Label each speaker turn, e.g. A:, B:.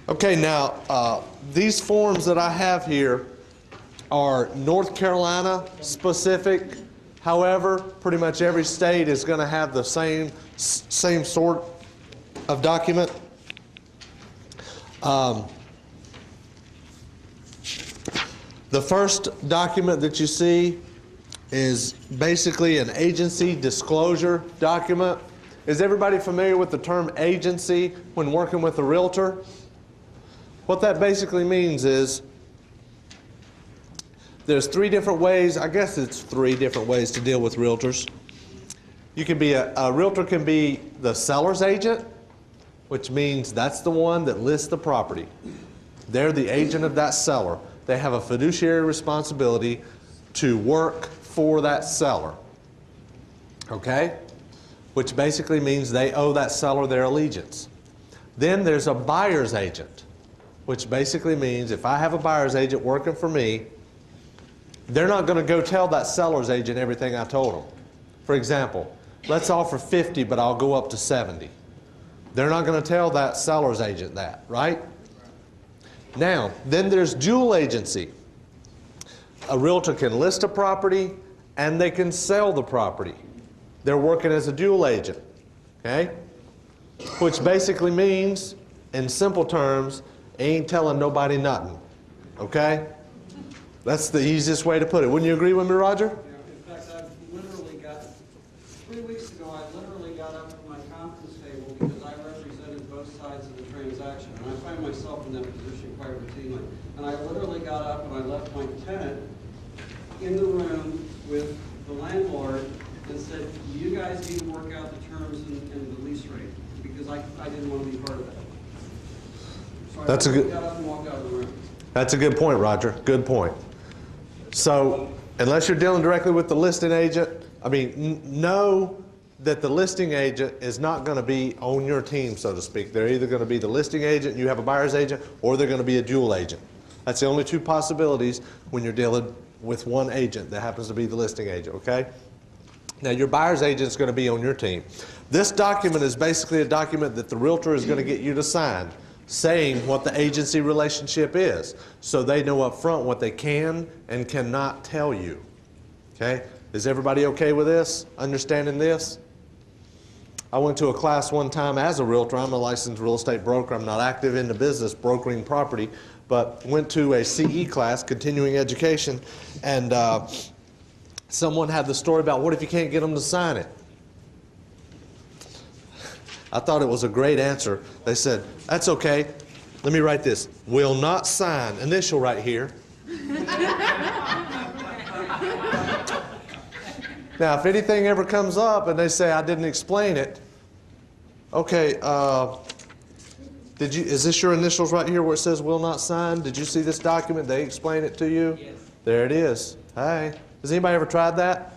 A: Okay, now these forms that I have here are North Carolina specific. However, pretty much every state is going to have the same sort of document. The first document that you see is basically an agency disclosure document. Is everybody familiar with the term agency when working with a realtor? What that basically means is there's three different ways, I guess it's three different ways to deal with realtors. You can be a realtor can be the seller's agent, which means that's the one that lists the property. They're the agent of that seller. They have a fiduciary responsibility to work for that seller. Okay? Which basically means they owe that seller their allegiance. Then there's a buyer's agent, which basically means if I have a buyer's agent working for me, they're not going to go tell that seller's agent everything I told them. For example, let's offer 50, but I'll go up to 70. They're not going to tell that seller's agent that, right? Now, then there's dual agency. A realtor can list a property and they can sell the property. They're working as a dual agent, okay? Which basically means, in simple terms, ain't telling nobody nothing, okay? That's the easiest way to put it. Wouldn't you agree with me, Roger?
B: Yeah, in fact, I've literally got, 3 weeks ago, I literally got up from my conference table because I represented both sides of the transaction. And I find myself in that position quite routinely. And I literally got up and I left my tenant in the room with the landlord and said, you guys need to work out the terms and the lease rate because I didn't want to be part of that. So I got up and walked out of the room.
A: That's a good point, Roger. Good point. So, unless you're dealing directly with the listing agent, know that the listing agent is not going to be on your team, so to speak. They're either going to be the listing agent, you have a buyer's agent, or they're going to be a dual agent. That's the only two possibilities when you're dealing with one agent that happens to be the listing agent, okay? Now, your buyer's agent is going to be on your team. This document is basically a document that the realtor is going to get you to sign, saying what the agency relationship is, so they know up front what they can and cannot tell you. Okay? Is everybody okay with this? Understanding this? I went to a class one time as a realtor. I'm a licensed real estate broker. I'm not active in the business brokering property, but went to a CE class, continuing education, and someone had the story about what if you can't get them to sign it? I thought it was a great answer. They said, that's okay. Let me write this. Will not sign. Initial right here. Now, if anything ever comes up and they say, I didn't explain it, okay, is this your initials right here where it says will not sign? Did you see this document? They explain it to you?
B: Yes.
A: There it is. Hey, has anybody ever tried that?